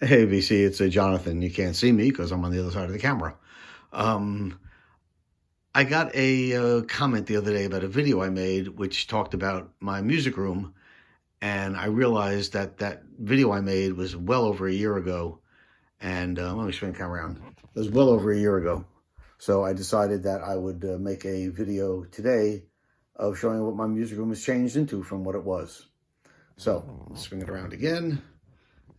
Hey, VC, it's Jonathan. You can't see me because I'm on the other side of the camera. Um, I got a comment the other day about a video I made which talked about my music room, and I realized that that video I made was well over a year ago. And let me swing the camera around. It was well over a year ago. So I decided that I would make a video today of showing what my music room has changed into from what it was. So let's swing it around again.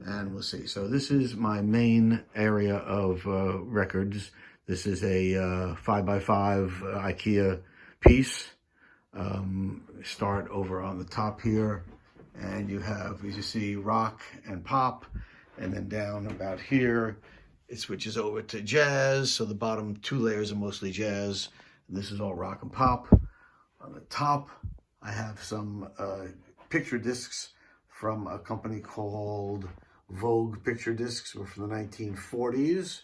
And we'll see. So this is my main area of records. This is a 5x5 IKEA piece. Start over on the top here, and you have, as you see, rock and pop, and then down about here, it switches over to jazz. So the bottom two layers are mostly jazz. And this is all rock and pop. On the top, I have some picture discs from a company called Vogue Picture Discs. Were from the 1940s.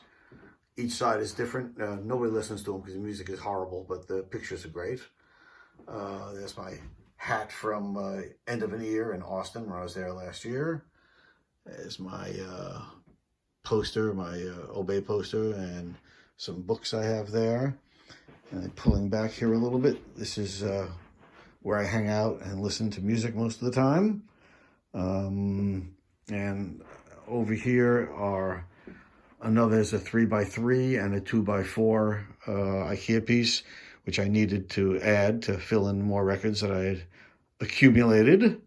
Each side is different. Nobody listens to them because the music is horrible, but the pictures are great. There's my hat from End of an Ear in Austin when I was there last year. There's my poster, my Obey poster, and some books I have there. And then pulling back here a little bit, this is where I hang out and listen to music most of the time. And over here are there's a 3x3 and a 2x4 IKEA piece, which I needed to add to fill in more records that I had accumulated.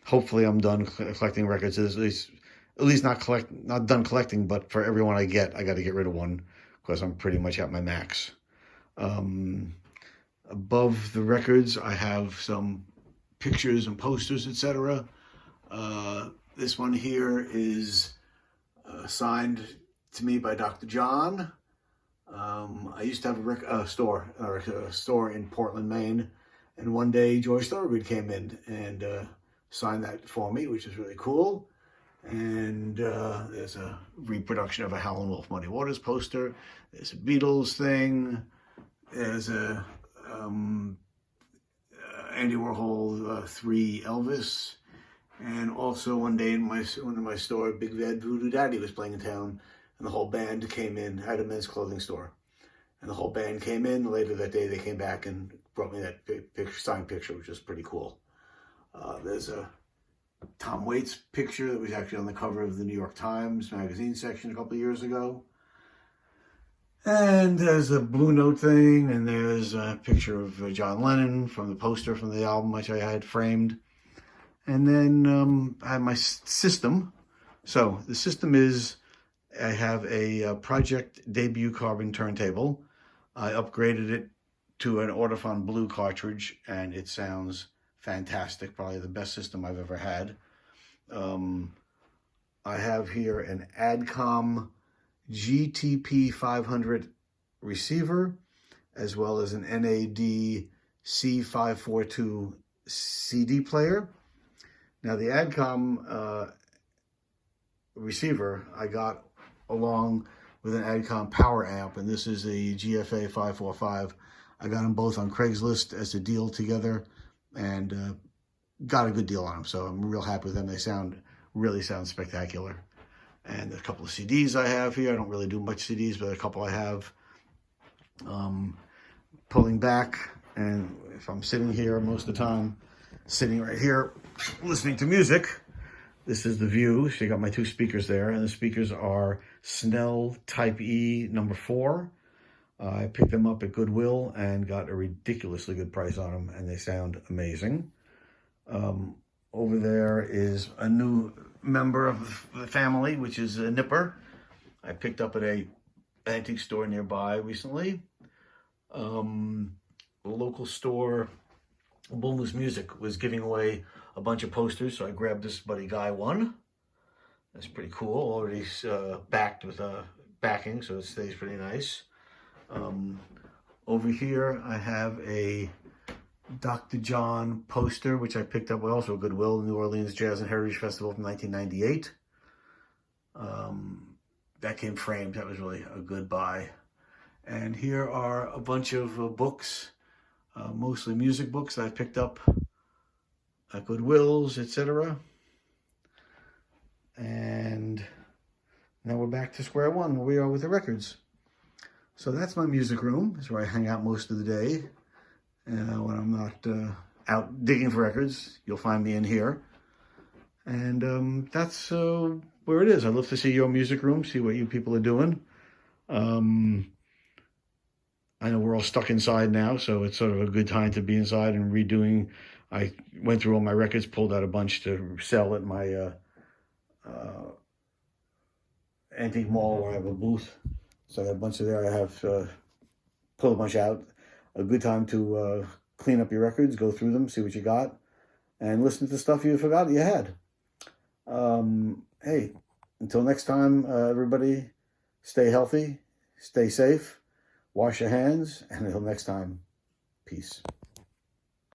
Hopefully I'm done collecting records, at least not done collecting, but for everyone I got to get rid of one because I'm pretty much at my max. Above the records, I have some pictures and posters, etc. This one here is signed to me by Dr. John. I used to have a store in Portland, Maine, and one day George Thorogood came in and signed that for me, which is really cool. And there's a reproduction of a Howlin' Wolf Muddy Waters poster. There's a Beatles thing. There's a Andy Warhol 3 Elvis. And also one day in one of my store, Big Bad Voodoo Daddy was playing in town, and the whole band came in. I had a men's clothing store, and the whole band came in. Later that day, they came back and brought me that signed picture, which was pretty cool. There's a Tom Waits picture that was actually on the cover of the New York Times magazine section a couple of years ago. And there's a Blue Note thing, and there's a picture of John Lennon from the poster from the album, which I had framed. And then I have my system. So the system is, I have a Project Debut Carbon turntable. I upgraded it to an Audifon Blue cartridge, and it sounds fantastic. Probably the best system I've ever had. I have here an Adcom GTP 500 receiver, as well as an NAD C542 CD player. Now the Adcom receiver I got along with an Adcom power amp, and this is a GFA 545. I got them both on Craigslist as a deal together, and got a good deal on them. So I'm real happy with them. They really sound spectacular. And a couple of CDs I have here. I don't really do much CDs, but a couple I have. Pulling back, and if I'm sitting here most of the time, sitting right here, listening to music, this is the view. So you got my two speakers there, and the speakers are Snell Type E number 4. I picked them up at Goodwill and got a ridiculously good price on them, and they sound amazing. Over there is a new member of the family, which is a Nipper. I picked up at a antique store nearby recently. A local store, Boneless Music, was giving away a bunch of posters, so I grabbed this Buddy Guy one. That's pretty cool. Already backed with backing, so it stays pretty nice. Over here, I have a Dr. John poster, which I picked up also at Goodwill, New Orleans Jazz and Heritage Festival from 1998. That came framed. That was really a good buy. And here are a bunch of books, mostly music books that I picked up at Goodwill's, etc. And Now we're back to square one where we are with the records. So that's my music room. It's where I hang out most of the day. When I'm not out digging for records, you'll find me in here. And that's where it is. I'd love to see your music room, see what you people are doing. I know we're all stuck inside now, so it's sort of a good time to be inside and redoing. I went through all my records, pulled out a bunch to sell at my antique mall where I have a booth. So I got a bunch of there. I have pulled a bunch out. A good time to clean up your records, go through them, see what you got, and listen to stuff you forgot you had. Hey, until next time, everybody, stay healthy, stay safe, wash your hands, and until next time, peace.